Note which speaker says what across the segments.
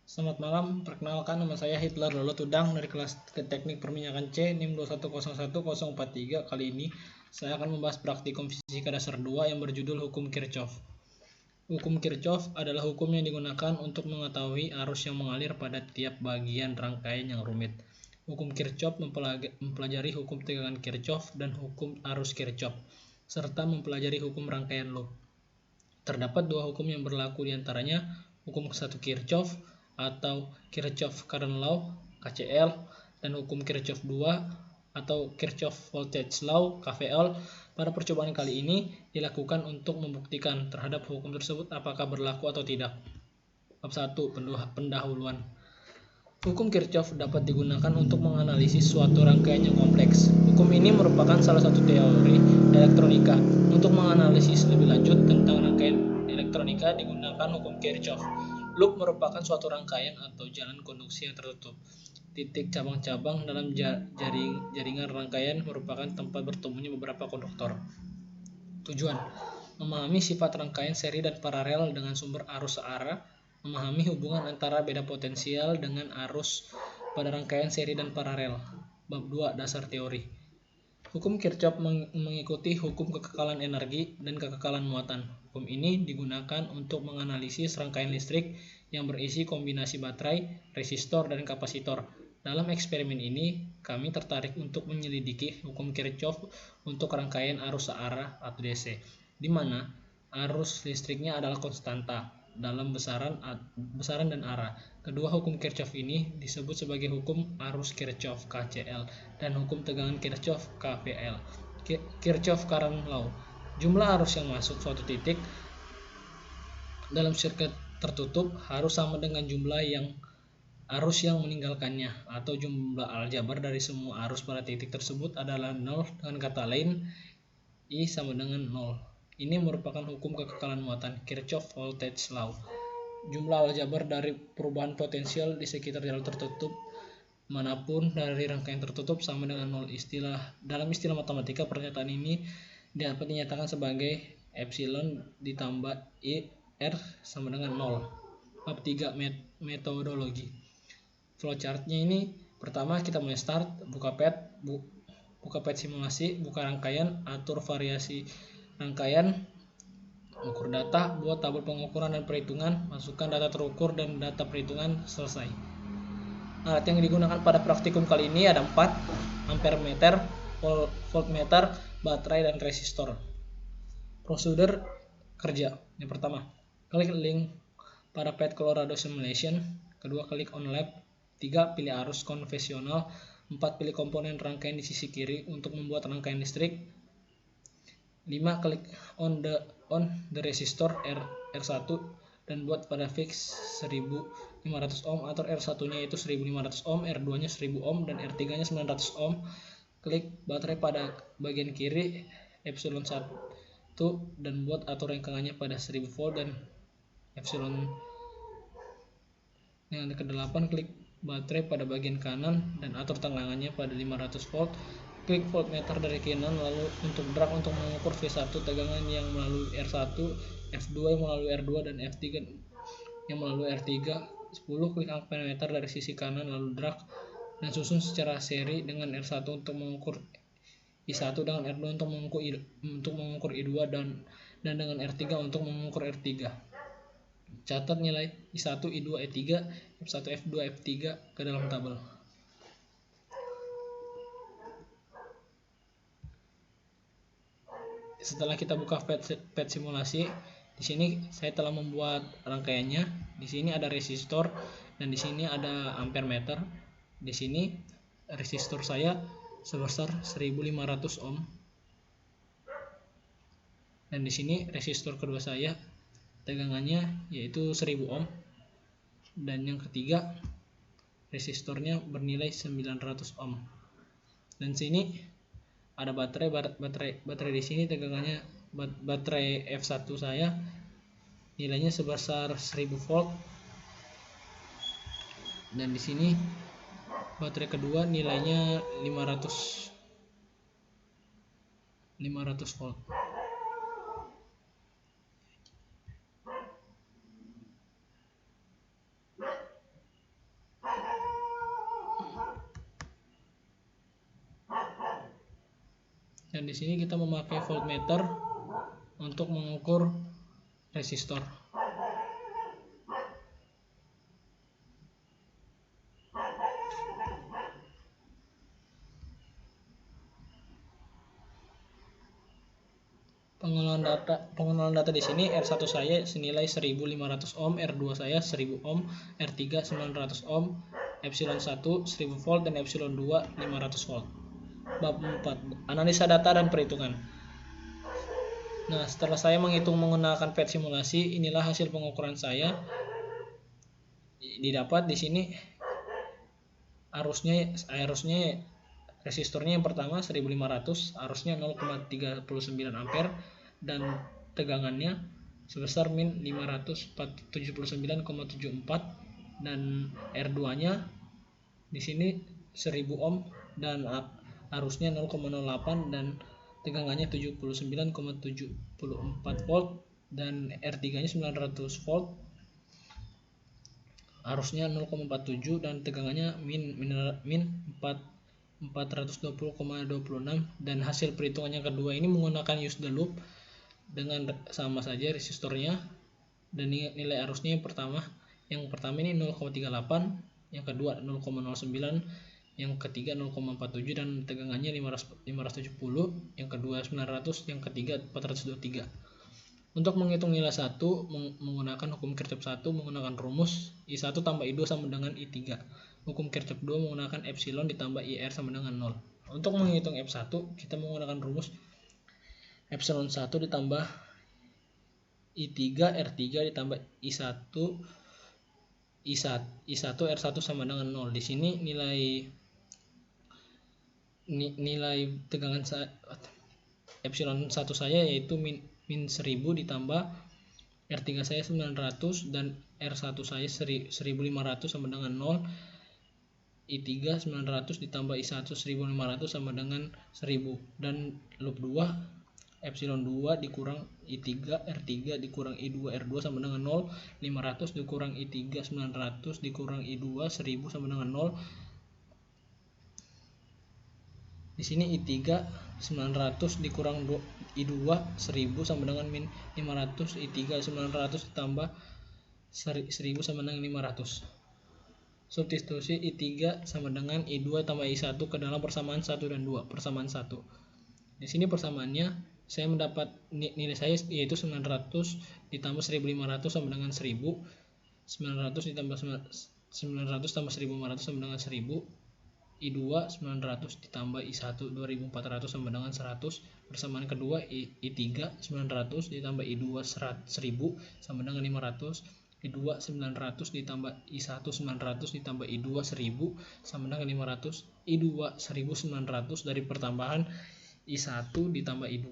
Speaker 1: Selamat malam, perkenalkan nama saya Hitler Lolo Tudang dari kelas Teknik Perminyakan C NIM 2101043. Kali ini saya akan membahas praktikum fisika dasar 2 yang berjudul Hukum Kirchhoff. Hukum Kirchhoff adalah hukum yang digunakan untuk mengetahui arus yang mengalir pada tiap bagian rangkaian yang rumit. Hukum Kirchhoff mempelajari hukum tegangan Kirchhoff dan hukum arus Kirchhoff, serta mempelajari hukum rangkaian loop. Terdapat dua hukum yang berlaku diantaranya, hukum satu Kirchhoff atau Kirchhoff Current Law (KCL) dan hukum Kirchhoff 2 atau Kirchhoff Voltage Law (KVL). Pada percobaan kali ini dilakukan untuk membuktikan terhadap hukum tersebut apakah berlaku atau tidak. Bab 1. Pendahuluan. Hukum Kirchhoff dapat digunakan untuk menganalisis suatu rangkaian yang kompleks. Hukum ini merupakan salah satu teori elektronika. Untuk menganalisis lebih lanjut tentang rangkaian elektronika digunakan hukum Kirchhoff. Loop merupakan suatu rangkaian atau jalan konduksi yang tertutup. Titik cabang-cabang dalam jaringan rangkaian merupakan tempat bertemunya beberapa konduktor. Tujuan: memahami sifat rangkaian seri dan paralel dengan sumber arus searah, memahami hubungan antara beda potensial dengan arus pada rangkaian seri dan paralel. Bab 2. Dasar teori. Hukum Kirchhoff mengikuti hukum kekekalan energi dan kekekalan muatan. Hukum ini digunakan untuk menganalisis rangkaian listrik yang berisi kombinasi baterai, resistor, dan kapasitor. Dalam eksperimen ini, kami tertarik untuk menyelidiki hukum Kirchhoff untuk rangkaian arus searah atau DC, di mana arus listriknya adalah konstanta dalam besaran dan arah. Kedua hukum Kirchhoff ini disebut sebagai hukum arus Kirchhoff (KCL) dan hukum tegangan Kirchhoff (KVL). Kirchhoff Current Law. Jumlah arus yang masuk suatu titik dalam sirkuit tertutup harus sama dengan jumlah arus yang meninggalkannya, atau jumlah aljabar dari semua arus pada titik tersebut adalah 0. Dengan kata lain, I sama dengan 0. Ini merupakan hukum kekekalan muatan, Kirchhoff Voltage Law. Jumlah aljabar dari perubahan potensial di sekitar jalur tertutup manapun dari rangkaian tertutup sama dengan 0. Dalam istilah matematika, pernyataan ini dapat dinyatakan sebagai epsilon ditambah I R sama dengan 0. Bab 3. Metodologi. Flowchartnya ini, pertama kita mulai start, buka pet simulasi, buka rangkaian, atur variasi rangkaian, ukur data, buat tabel pengukuran dan perhitungan, masukkan data terukur dan data perhitungan, selesai. Alat yang digunakan pada praktikum kali ini ada 4: ampermeter, voltmeter, baterai, dan resistor. Prosedur kerja. Yang pertama, klik link pada pet Colorado Simulation. Kedua, klik on lab. 3, pilih arus konvensional. 4, pilih komponen rangkaian di sisi kiri untuk membuat rangkaian listrik. 5, klik on the resistor R1 dan buat pada fix 1500 ohm atau R1 nya itu 1500 ohm, R2 nya 1000 ohm, dan R3 nya 900 ohm. Klik baterai pada bagian kiri epsilon 1 dan buat atur rengkangannya pada 1000 volt, dan epsilon yang ke-8 klik baterai pada bagian kanan dan atur tegangannya pada 500 volt. Klik voltmeter dari kanan, lalu untuk drag untuk mengukur V1 tegangan yang melalui R1, F2 yang melalui R2, dan F3 yang melalui R3. 10, klik ampermeter dari sisi kanan, lalu drag dan susun secara seri dengan R1 untuk mengukur I1 dengan R2 untuk mengukur I2 dan dengan R3 untuk mengukur R3. Catat nilai I1, I2, I3, F1, F2, F3 ke dalam tabel. Setelah kita buka pet simulasi, di sini saya telah membuat rangkaiannya. Di sini ada resistor dan di sini ada ampermeter. Di sini resistor saya sebesar 1500 ohm. Dan di sini resistor kedua saya tegangannya yaitu 1000 ohm. Dan yang ketiga resistornya bernilai 900 ohm. Dan sini ada baterai di sini tegangannya, baterai F1 saya nilainya sebesar 1000 volt, dan di sini baterai kedua nilainya 500 volt. Dan di sini kita memakai voltmeter untuk mengukur resistor. Pengenalan data di sini, R1 saya senilai 1500 ohm, R2 saya 1000 ohm, R3 900 ohm, epsilon 1 1000 volt, dan epsilon 2 500 volt. Bab 4, analisa data dan perhitungan. Nah, setelah saya menghitung menggunakan PET simulasi, inilah hasil pengukuran saya. Didapat di sini arusnya resistornya yang pertama 1500, arusnya 0,39 ampere, dan tegangannya sebesar min 579,74, dan R2-nya di sini 1000 ohm dan arusnya 0,08 dan tegangannya 79,74 volt, dan R3-nya 900 volt, arusnya 0,47 dan tegangannya min 420,26. Dan hasil perhitungannya kedua ini menggunakan use the loop dengan sama saja resistornya dan nilai arusnya yang pertama ini 0,38, yang kedua 0,09, yang ketiga 0,47, dan tegangannya 570, yang kedua 900, yang ketiga 423. Untuk menghitung nilai 1 menggunakan hukum Kirchhoff 1 menggunakan rumus I1 tambah I2 sama dengan I3. Hukum Kirchhoff 2 menggunakan epsilon ditambah IR sama dengan 0. Untuk menghitung F1 kita menggunakan rumus epsilon 1 ditambah I3 R3 ditambah I1 R1 sama dengan 0. Di sini nilai tegangan epsilon 1 saya yaitu min 1000 ditambah R3 saya 900 dan R1 saya 1500 sama dengan 0. I3 900 ditambah I1 1500 sama dengan 1000, dan loop 2 epsilon 2 dikurang I3 R3 dikurang I2 R2 sama dengan 0. 500 dikurang I3 900 dikurang I2 1000 sama dengan 0. Di sini I3 900 dikurang I2 1000 sama dengan min 500. I3 900 ditambah 1000 sama dengan 500. Substitusi I3 sama dengan I2 tambah I1 ke dalam persamaan 1 dan 2, persamaan 1. Di sini persamaannya saya mendapat nilai saya yaitu 900 ditambah 1500 sama dengan 1000. 900 ditambah 900 tambah 1500 sama dengan 1000. I2 900 ditambah I1 2400 sama dengan 100. Persamaan kedua I3 900 ditambah I2 1000 sama dengan 500. I2 900 ditambah I1 900 ditambah I2 1000 sama dengan 500. I2 1900 dari pertambahan I1 ditambah I2,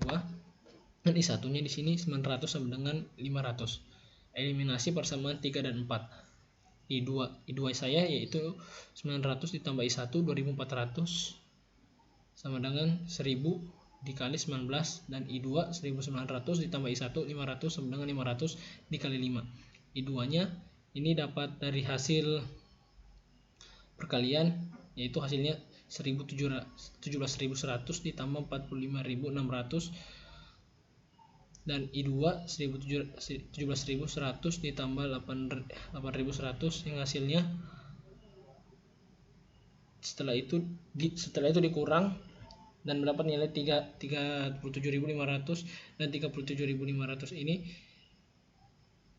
Speaker 1: dan I1 nya di sini 900 sama dengan 500. Eliminasi persamaan 3 dan 4. I2 saya yaitu 900 ditambah I1 2400 sama dengan 1000 dikali 19, dan I2 1900 ditambah I1 500 sama dengan 500 dikali 5. I2 nya ini dapat dari hasil perkalian yaitu hasilnya 17.100 ditambah 45.600, dan I2 17.100 ditambah 8.100 yang hasilnya setelah itu dikurang dan mendapat nilai 37.500, dan 37.500 ini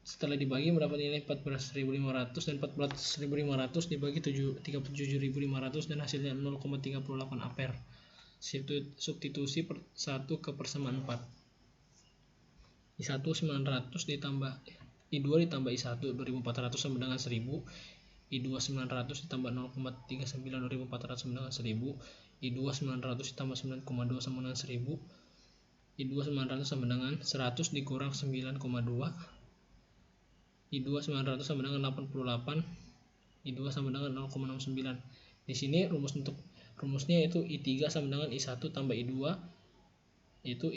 Speaker 1: setelah dibagi mendapat nilai 14.500, dan 14.500 dibagi 37.500 dan hasilnya 0,38 ampere. Substitusi 1 ke persamaan 4. I1 900 ditambah I2 ditambah I1 2400 sama dengan 1000. I2 900 ditambah 0,39 2400 sama dengan 1000. I2 900 ditambah 9,2 sama dengan 1000. I2 900 sama dengan 100 dikurang 9,2. I2 900 sama dengan 88. I2 sama dengan 0,69. Di sini rumusnya yaitu I3 sama dengan I1 tambah I2, yaitu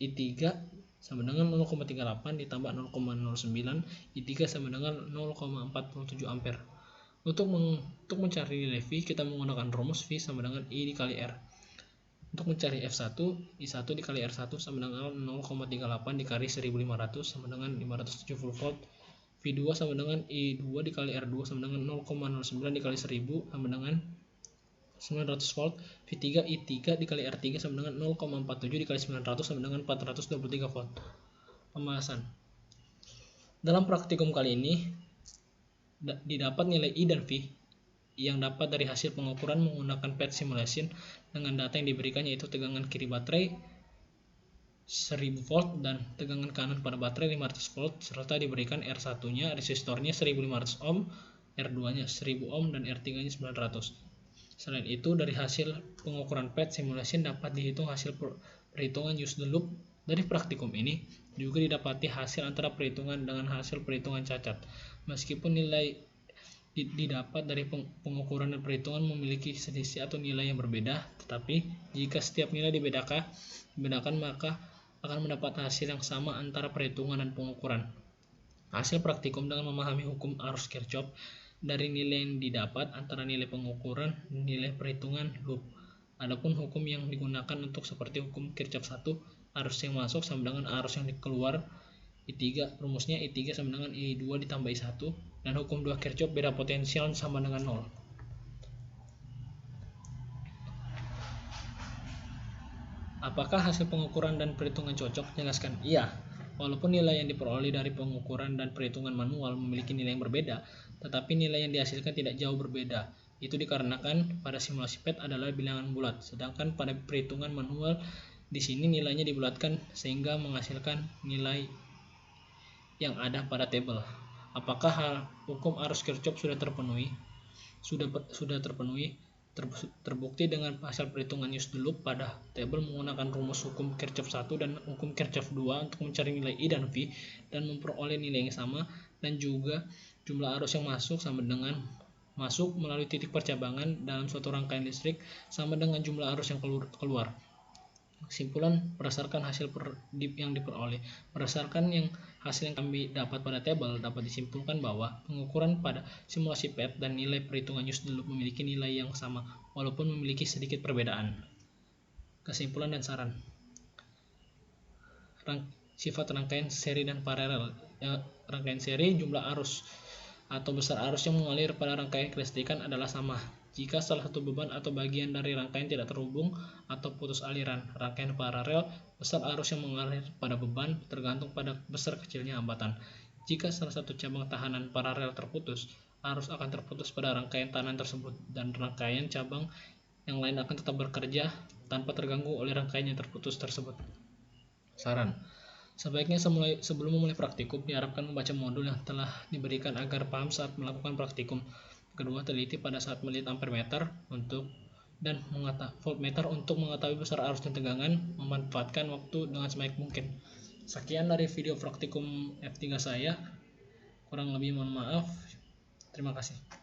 Speaker 1: I3 sama dengan 0,38 ditambah 0,09. I3 sama dengan 0,47 ampere. Untuk mencari nilai V kita menggunakan rumus V sama dengan I dikali R. Untuk mencari F1, I1 dikali R1 sama dengan 0,38 dikali 1500 sama dengan 570 volt. V2 sama dengan I2 dikali R2 sama dengan 0,09 dikali 1000 sama dengan 900 volt. V3 I3 dikali R3 sama dengan 0,47 dikali 900 sama dengan 423 volt. Pembahasan. Dalam praktikum kali ini didapat nilai I dan V yang dapat dari hasil pengukuran menggunakan PET simulation dengan data yang diberikan, yaitu tegangan kiri baterai 1000 volt dan tegangan kanan pada baterai 500 volt, serta diberikan R1-nya, resistornya 1500 ohm, R2-nya 1000 ohm, dan R3-nya 900. Selain itu, dari hasil pengukuran PET simulation dapat dihitung hasil perhitungan used loop. Dari praktikum ini juga didapati hasil antara perhitungan dengan hasil perhitungan cacat. Meskipun nilai didapat dari pengukuran dan perhitungan memiliki selisih atau nilai yang berbeda, tetapi jika setiap nilai dibedakan maka akan mendapat hasil yang sama antara perhitungan dan pengukuran. Hasil praktikum dengan memahami hukum arus Kirchhoff dari nilai yang didapat antara nilai pengukuran dan nilai perhitungan loop. Adapun hukum yang digunakan untuk seperti hukum Kirchhoff 1, arus yang masuk sama dengan arus yang keluar. I3, rumusnya I3 sama dengan I2 ditambah I1, dan hukum 2 Kirchhoff beda potensial sama dengan 0. Apakah hasil pengukuran dan perhitungan cocok? Jelaskan. Iya. Walaupun nilai yang diperoleh dari pengukuran dan perhitungan manual memiliki nilai yang berbeda, tetapi nilai yang dihasilkan tidak jauh berbeda. Itu dikarenakan pada simulasi PET adalah bilangan bulat, sedangkan pada perhitungan manual di sini nilainya dibulatkan sehingga menghasilkan nilai yang ada pada tabel. Apakah hukum arus Kirchhoff sudah terpenuhi? Sudah terpenuhi. Terbukti dengan hasil perhitungan used loop pada tabel menggunakan rumus hukum Kirchhoff 1 dan hukum Kirchhoff 2 untuk mencari nilai I dan V dan memperoleh nilai yang sama, dan juga jumlah arus yang masuk sama dengan masuk melalui titik percabangan dalam suatu rangkaian listrik sama dengan jumlah arus yang keluar. Kesimpulan berdasarkan hasil yang diperoleh. Berdasarkan hasil yang kami dapat pada tabel, dapat disimpulkan bahwa pengukuran pada simulasi PET dan nilai perhitungan used loop memiliki nilai yang sama walaupun memiliki sedikit perbedaan. Kesimpulan dan saran. Sifat rangkaian seri dan paralel. Rangkaian seri, jumlah arus atau besar arus yang mengalir pada rangkaian kelistrikan adalah sama jika salah satu beban atau bagian dari rangkaian tidak terhubung atau putus aliran. Rangkaian paralel, besar arus yang mengalir pada beban tergantung pada besar kecilnya hambatan. Jika salah satu cabang tahanan paralel terputus, arus akan terputus pada rangkaian tahanan tersebut, dan rangkaian cabang yang lain akan tetap bekerja tanpa terganggu oleh rangkaian yang terputus tersebut. Saran. Sebaiknya sebelum memulai praktikum, diharapkan membaca modul yang telah diberikan agar paham saat melakukan praktikum. Kedua, teliti pada saat melihat ampermeter dan voltmeter untuk mengetahui besar arus dan tegangan, memanfaatkan waktu dengan sebaik mungkin. Sekian dari video praktikum F3 saya. Kurang lebih mohon maaf. Terima kasih.